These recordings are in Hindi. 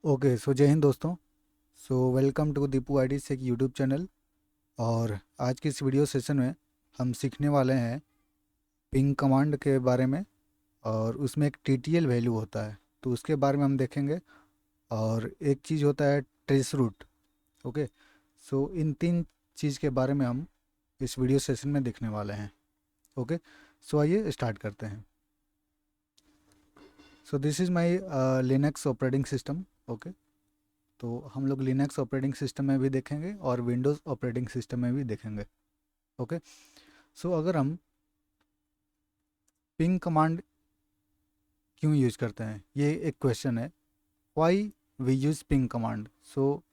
ओके सो जय हिंद दोस्तों। So welcome to Deepu ID से यूट्यूब चैनल। और आज की इस वीडियो सेशन में हम सीखने वाले हैं पिंग कमांड के बारे में। और उसमें एक टीटीएल वैल्यू होता है तो उसके बारे में हम देखेंगे। और एक चीज़ होता है ट्रेस रूट। ओके, सो इन तीन चीज़ के बारे में हम इस वीडियो सेशन में देखने वाले हैं। ओके, सो आइए स्टार्ट करते हैं। So this is my Linux operating system. Okay, तो हम लोग लिनक्स ऑपरेटिंग सिस्टम में भी देखेंगे और विंडोज़ ऑपरेटिंग सिस्टम में भी देखेंगे। ओके, सो अगर हम पिंग कमांड क्यों यूज करते हैं, ये एक क्वेश्चन है। Why we use ping command. So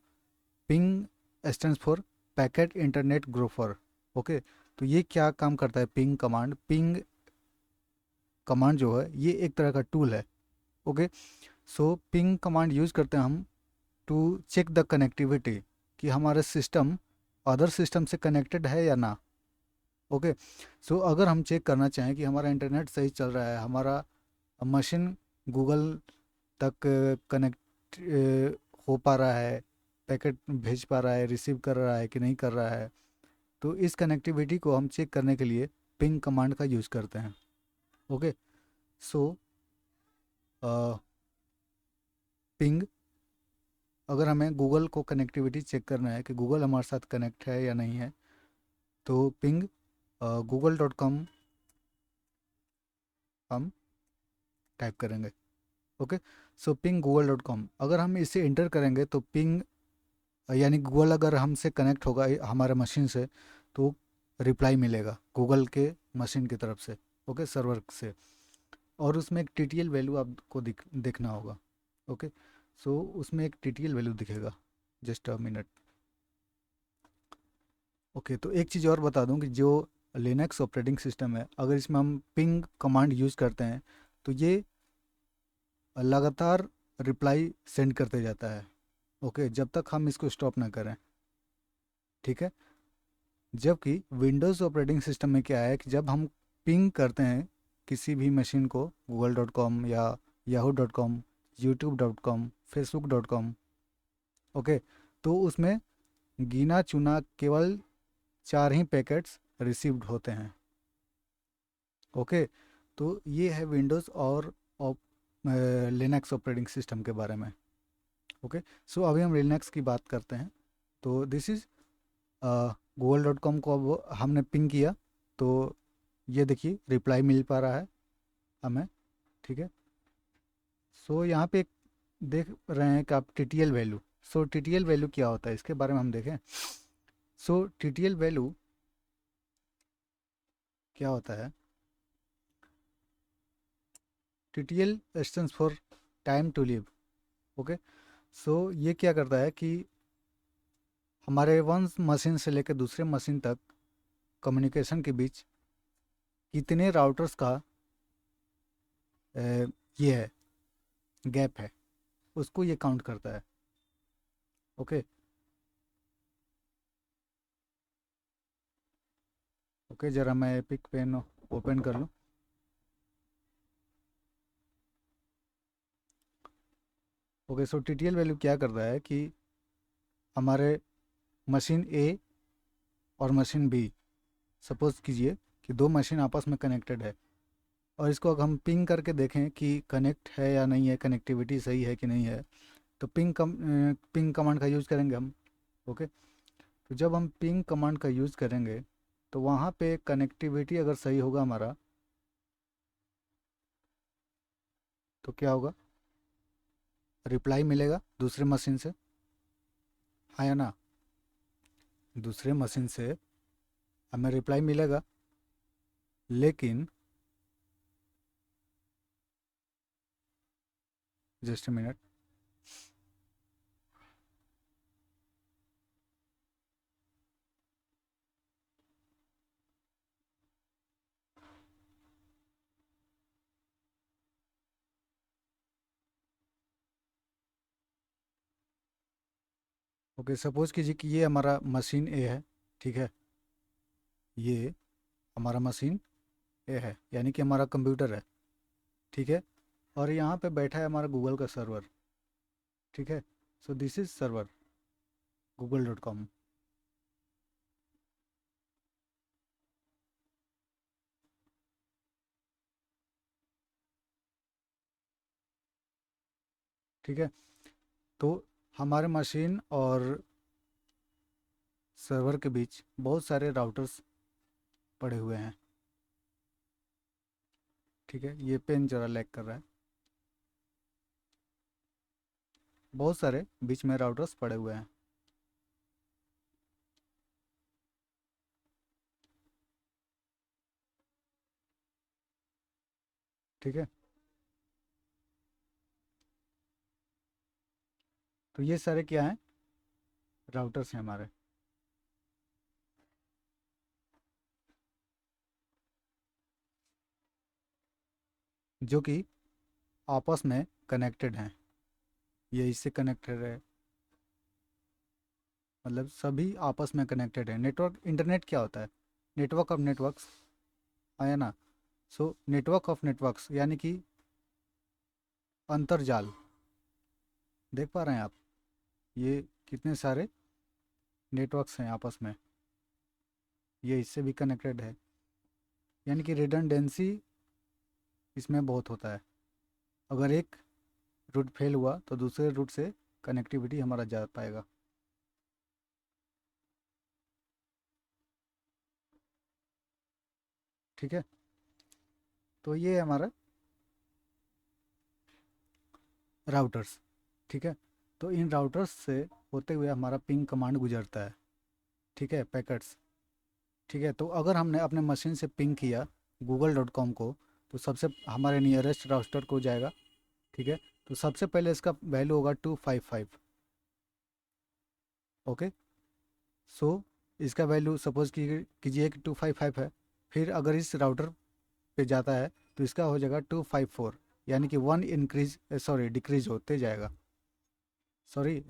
ping stands for packet internet groper. Okay, तो ये क्या काम करता है पिंग कमांड। पिंग कमांड जो है ये एक तरह का टूल है। ओके, सो पिंग कमांड यूज करते हैं हम टू चेक द कनेक्टिविटी कि हमारा सिस्टम अदर सिस्टम से कनेक्टेड है या ना। ओके, सो अगर हम चेक करना चाहें कि हमारा इंटरनेट सही चल रहा है, हमारा मशीन गूगल तक कनेक्ट हो पा रहा है, पैकेट भेज पा रहा है, रिसीव कर रहा है कि नहीं कर रहा है, तो इस कनेक्टिविटी को हम चेक करने के लिए पिंग कमांड का यूज़ करते हैं। ओके, सो पिंग, अगर हमें गूगल को कनेक्टिविटी चेक करना है कि गूगल हमारे साथ कनेक्ट है या नहीं है, तो पिंग google.com हम टाइप करेंगे। ओके, सो पिंग google.com अगर हम इसे इंटर करेंगे तो पिंग यानी गूगल अगर हमसे कनेक्ट होगा हमारे मशीन से, तो रिप्लाई मिलेगा गूगल के मशीन की तरफ से। ओके, सर्वर से। और उसमें एक टीटीएल वैल्यू आपको देखना होगा। ओके, सो उसमें एक टीटीएल वैल्यू दिखेगा। Just a minute. ओके, तो एक चीज़ और बता दूं कि जो लिनक्स ऑपरेटिंग सिस्टम है, अगर इसमें हम पिंग कमांड यूज़ करते हैं तो ये लगातार रिप्लाई सेंड करते जाता है। ओके, जब तक हम इसको स्टॉप ना करें। ठीक है, जबकि विंडोज़ ऑपरेटिंग सिस्टम में क्या है कि जब हम पिंग करते हैं किसी भी मशीन को google.com या yahoo.com, youtube.com, facebook.com, ओके, तो उसमें गिना चुना केवल 4 ही पैकेट्स रिसीव्ड होते हैं। ओके, तो ये है विंडोज़ और लिनक्स ऑपरेटिंग सिस्टम के बारे में। ओके, सो अभी हम लिनक्स की बात करते हैं। तो दिस इज़ google.com को अब हमने पिंग किया तो ये देखिए रिप्लाई मिल पा रहा है हमें। ठीक है, सो यहाँ पे एक देख रहे हैं कि आप टीटीएल वैल्यू। सो टीटीएल वैल्यू क्या होता है इसके बारे में हम देखें। सो टीटीएल वैल्यू क्या होता है। TTL stands for time to live. Okay, so ये क्या करता है कि हमारे वन मशीन से लेकर दूसरे मशीन तक कम्युनिकेशन के बीच कितने राउटर्स का अ, ये है गैप है, उसको ये काउंट करता है। ओके, ओके, ज़रा मैं एपिक पेन ओपन कर लूँ। ओके, सो टीटीएल वैल्यू क्या करता है कि हमारे मशीन ए और मशीन बी, सपोज कीजिए कि दो मशीन आपस में कनेक्टेड है, और इसको अगर हम पिंग करके देखें कि कनेक्ट है या नहीं है, कनेक्टिविटी सही है कि नहीं है, तो पिंग कमांड का यूज़ करेंगे हम। ओके, तो जब हम पिंग कमांड का यूज़ करेंगे तो वहाँ पे कनेक्टिविटी अगर सही होगा हमारा, तो क्या होगा, रिप्लाई मिलेगा दूसरे मशीन से। हाँ या ना, दूसरे मशीन से हमें रिप्लाई मिलेगा। लेकिन just a minute. Okay, suppose कीजिए कि ये हमारा मशीन ए है। ठीक है, ये हमारा मशीन ए है यानी कि हमारा कंप्यूटर है। ठीक है, और यहाँ पे बैठा है हमारा गूगल का सर्वर। ठीक है। सो दिस इज सर्वर google.com। ठीक है। तो हमारे मशीन और सर्वर के बीच बहुत सारे राउटर्स पड़े हुए हैं। ठीक है, ये पेन ज़रा लैग कर रहा है। बहुत सारे बीच में राउटर्स पड़े हुए हैं। ठीक है। तो ये सारे क्या हैं? राउटर्स हैं हमारे। जो कि आपस में कनेक्टेड हैं। ये इससे कनेक्टेड है, मतलब सभी आपस में कनेक्टेड है। नेटवर्क, इंटरनेट क्या होता है? नेटवर्क ऑफ नेटवर्क्स, आया ना। सो नेटवर्क ऑफ नेटवर्क्स यानी कि अंतरजाल। देख पा रहे हैं आप, ये कितने सारे नेटवर्क्स हैं आपस में, ये इससे भी कनेक्टेड है। यानी कि रिडंडेंसी इसमें बहुत होता है। अगर एक रूट फेल हुआ तो दूसरे रूट से कनेक्टिविटी हमारा जा पाएगा। ठीक है। तो ये है हमारा राउटर्स। ठीक है। तो इन राउटर्स से होते हुए हमारा पिंग कमांड गुजरता है। ठीक है, पैकेट्स। ठीक है। तो अगर हमने अपने मशीन से पिंग किया google.com को, तो सबसे हमारे नियरेस्ट राउटर को जाएगा। ठीक है। तो सबसे पहले इसका वैल्यू होगा 255। ओके। सो इसका वैल्यू सपोज कीजिए कि 255 है। फिर अगर इस राउटर पे जाता है तो इसका हो जाएगा 254, यानी कि वन इंक्रीज, सॉरी डिक्रीज होते जाएगा। सॉरी,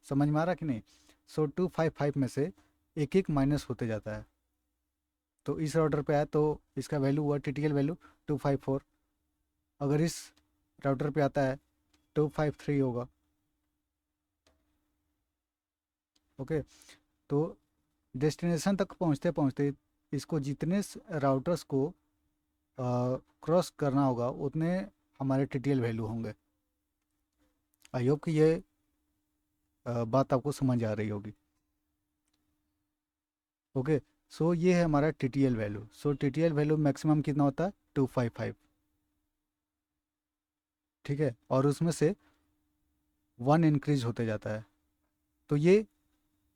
समझ में आ रहा कि नहीं? सो 255 में से एक एक माइनस होते जाता है। तो इस राउटर पे आया तो इसका वैल्यू हुआ टीटीएल वैल्यू 254। अगर इस राउटर पे आता है 253 होगा। ओके। तो डेस्टिनेशन तक पहुंचते पहुंचते इसको जितने राउटर्स को क्रॉस करना होगा उतने हमारे टीटीएल वैल्यू होंगे। आई होप कि ये बात आपको समझ आ रही होगी। ओके। सो ये है हमारा टीटीएल वैल्यू। सो टीटीएल वैल्यू मैक्सिमम कितना होता है? 255। ठीक है। और उसमें से वन इंक्रीज होते जाता है। तो ये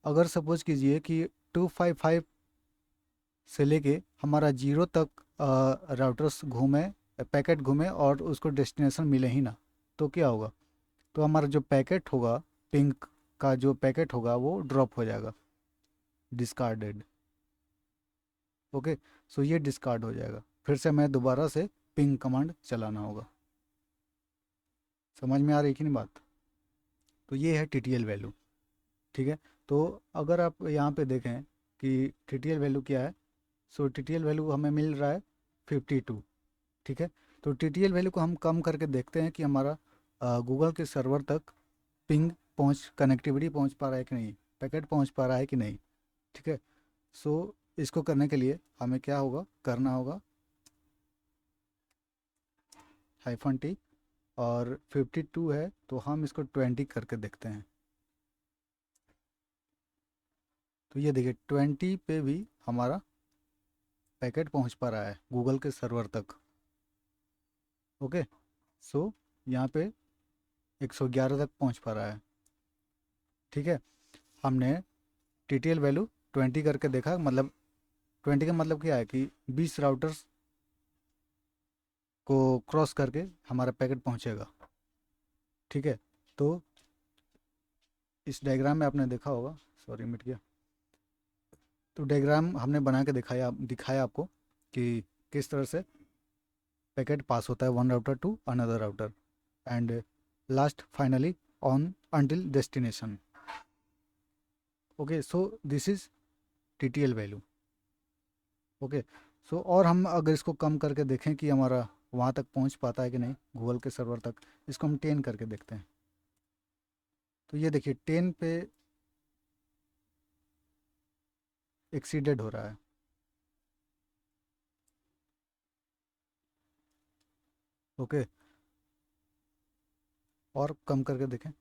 अगर सपोज कीजिए कि 255 से लेके हमारा जीरो तक राउटर्स घूमे, पैकेट घूमे और उसको डेस्टिनेशन मिले ही ना, तो क्या होगा? तो हमारा जो पैकेट होगा, पिंक का जो पैकेट होगा वो ड्रॉप हो जाएगा, डिस्कार्डेड। ओके। सो ये डिस्कार्ड हो जाएगा। फिर से मैं दोबारा से पिंग कमांड चलाना होगा। समझ में आ रही कि नहीं बात? तो ये है टीटीएल वैल्यू। ठीक है। तो अगर आप यहाँ पे देखें कि टीटीएल वैल्यू क्या है, सो टीटीएल वैल्यू हमें मिल रहा है 52। ठीक है। तो टीटीएल वैल्यू को हम कम करके देखते हैं कि हमारा गूगल के सर्वर तक पिंग पहुँच, कनेक्टिविटी पहुँच पा रहा है कि नहीं, पैकेट पहुँच पा रहा है कि नहीं। ठीक है। सो इसको करने के लिए हमें क्या होगा, करना होगा -t। और 52 है तो हम इसको 20 करके देखते हैं। तो ये देखिए 20 पे भी हमारा पैकेट पहुंच पा रहा है गूगल के सर्वर तक। ओके। सो यहाँ पे 111 तक पहुंच पा रहा है। ठीक है। हमने टीटीएल वैल्यू 20 करके देखा, मतलब 20 का मतलब क्या है कि 20 राउटर्स को क्रॉस करके हमारा पैकेट पहुंचेगा। ठीक है। तो इस डायग्राम में आपने देखा होगा, सॉरी मिट गया। तो डायग्राम हमने बना के दिखाया आपको कि किस तरह से पैकेट पास होता है one router to another router and last finally on until destination. Okay. So this is TTL value. Okay. So और हम अगर इसको कम करके देखें कि हमारा वहाँ तक पहुँच पाता है कि नहीं, गूगल के सर्वर तक, इसको हम 10 करके देखते हैं। तो ये देखिए 10 पे एक्सीडेड हो रहा है। ओके, और कम करके देखें,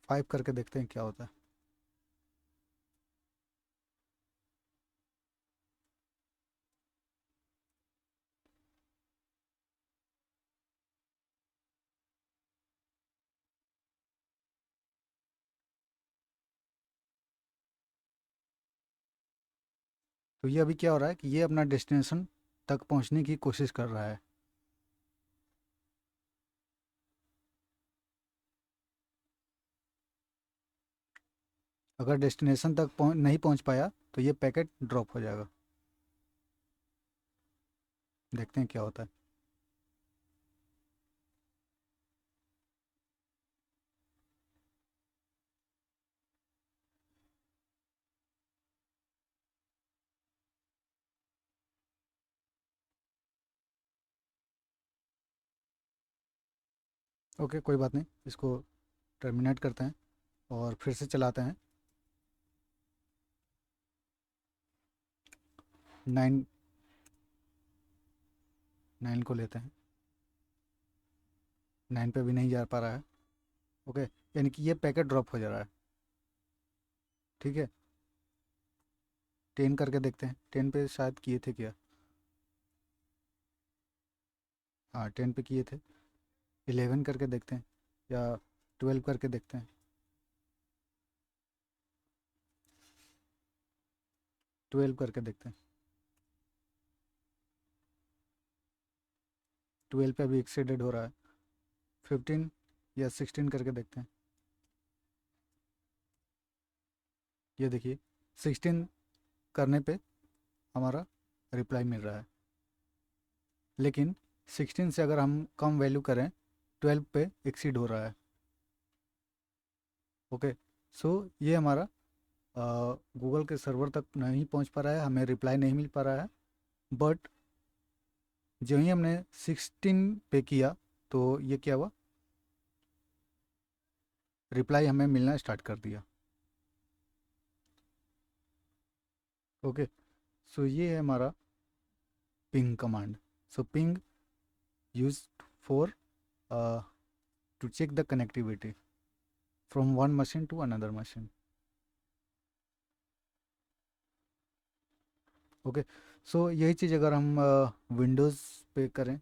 5 करके देखते हैं क्या होता है। तो ये अभी क्या हो रहा है कि ये अपना डेस्टिनेशन तक पहुंचने की कोशिश कर रहा है। अगर डेस्टिनेशन तक नहीं पहुंच पाया तो ये पैकेट ड्रॉप हो जाएगा। देखते हैं क्या होता है। ओके, कोई बात नहीं, इसको टर्मिनेट करते हैं और फिर से चलाते हैं। 9, 9 को लेते हैं। 9 पे भी नहीं जा पा रहा है। ओके, यानी कि ये पैकेट ड्रॉप हो जा रहा है। ठीक है, 10 करके देखते हैं। 10 पे शायद किए थे क्या? हाँ, 10 पे किए थे। 11 करके देखते हैं, या 12 करके देखते हैं। 12 करके देखते हैं। 12 पे अभी एक्सीडेड हो रहा है। 15 या 16 करके देखते हैं। ये देखिए, 16 करने पे हमारा रिप्लाई मिल रहा है। लेकिन 16 से अगर हम कम वैल्यू करें, 12 पे एक्सीड हो रहा है। ओके, सो ये हमारा गूगल के सर्वर तक नहीं पहुंच पा रहा है, हमें रिप्लाई नहीं मिल पा रहा है। बट जो ही हमने 16 पे किया, तो ये क्या हुआ, रिप्लाई हमें मिलना स्टार्ट कर दिया। ओके, सो ये है हमारा ping command. So ping use for to check the connectivity from one machine to another machine. Okay, so यही चीज़ अगर हम विंडोज़ पे करें।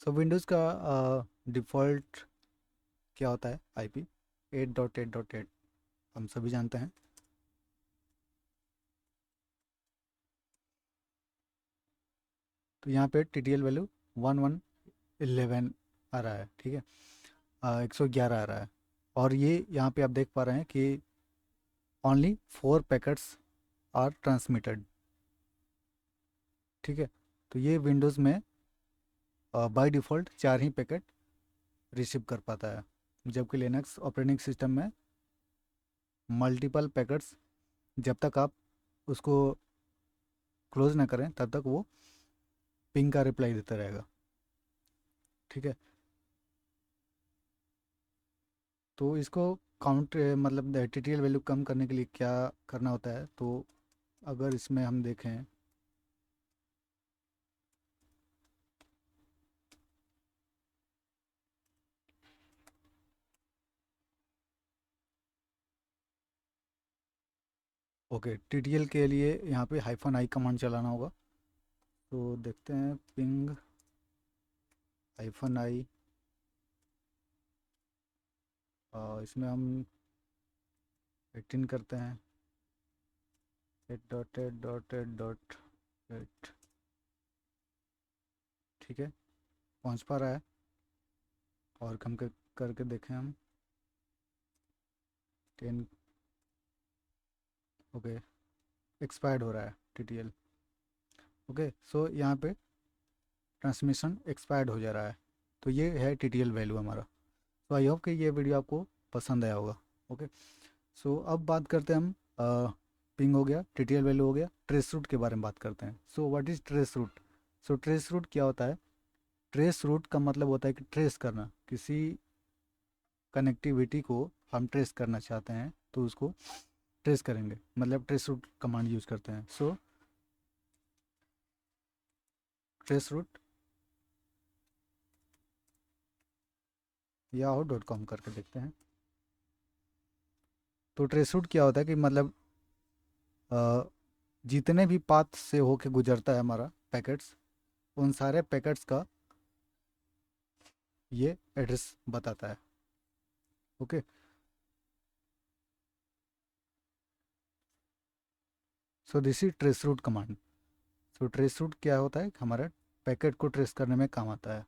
सो विंडोज़ का डिफ़ॉल्ट क्या होता है? आईपी 8.8.8, हम सभी जानते हैं। तो यहाँ पे टी टी एल वैल्यू 1111 आ रहा है। ठीक है, 111 आ रहा है। और ये यहाँ पे आप देख पा रहे हैं कि ओनली 4 पैकेट्स आर ट्रांसमिटेड। ठीक है, तो ये विंडोज़ में by default 4 he packet receive कर पाता है, जबकि लिनक्स ऑपरेटिंग सिस्टम में मल्टीपल पैकेट्स, जब तक आप उसको क्लोज ना करें तब तक वो पिंग का रिप्लाई देता रहेगा। ठीक है, तो इसको काउंट मतलब टी टी एल वैल्यू कम करने के लिए क्या करना होता है? तो अगर इसमें हम देखें, ओके, टी टी एल के लिए यहाँ पे -i कमांड चलाना होगा। तो देखते हैं, पिंग -i, इसमें हम 18 करते हैं। 8.8.8.8। ठीक है, पहुँच पा रहा है। और कम करके देखें हम, 10। ओके, एक्सपायर्ड हो रहा है टी टी एल। ओके, सो यहाँ पे ट्रांसमिशन एक्सपायर्ड हो जा रहा है। तो ये है टी टी एल वैल्यू हमारा। तो आई होप कि ये वीडियो आपको पसंद आया होगा। ओके, सो अब बात करते हैं हम पिंग हो गया, टीटीएल वैल्यू हो गया। ट्रेस रूट के बारे में बात करते हैं। So what is trace route? So trace route क्या होता है? ट्रेस रूट का मतलब होता है कि ट्रेस करना, किसी कनेक्टिविटी को हम ट्रेस करना चाहते हैं तो उसको ट्रेस करेंगे, मतलब ट्रेस रूट कमांड यूज़ करते हैं। सो ट्रेस रूट yahoo.com करके देखते हैं। तो ट्रेस रूट क्या होता है कि मतलब अ, जितने भी पाथ से होके गुजरता है हमारा पैकेट्स, उन सारे पैकेट्स का ये एड्रेस बताता है। Okay. So this is trace route command. So trace route क्या होता है? हमारा पैकेट को ट्रेस करने में काम आता है।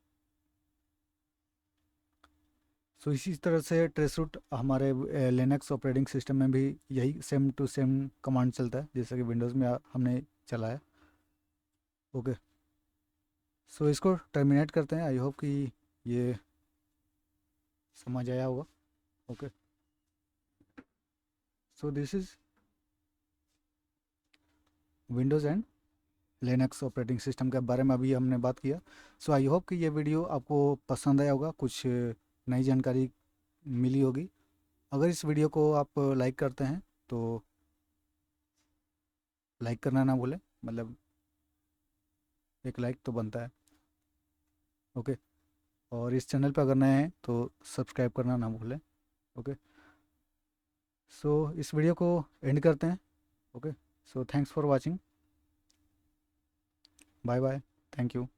सो इसी तरह से ट्रेस रूट हमारे लिनक्स ऑपरेटिंग सिस्टम में भी यही सेम टू सेम कमांड चलता है जैसा कि विंडोज़ में हमने चला है। ओके। सो इसको टर्मिनेट करते हैं। आई होप कि ये समझ आया होगा। Okay. So this is Windows and Linux operating system के बारे में अभी हमने बात किया। सो आई होप कि ये वीडियो आपको पसंद आया होगा, कुछ नई जानकारी मिली होगी। अगर इस वीडियो को आप लाइक करते हैं तो लाइक करना ना भूलें, मतलब एक लाइक तो बनता है। ओके। और इस चैनल पर अगर नए हैं तो सब्सक्राइब करना ना भूलें। ओके। सो इस वीडियो को एंड करते हैं। Okay. So thanks for watching. Bye bye. Thank you.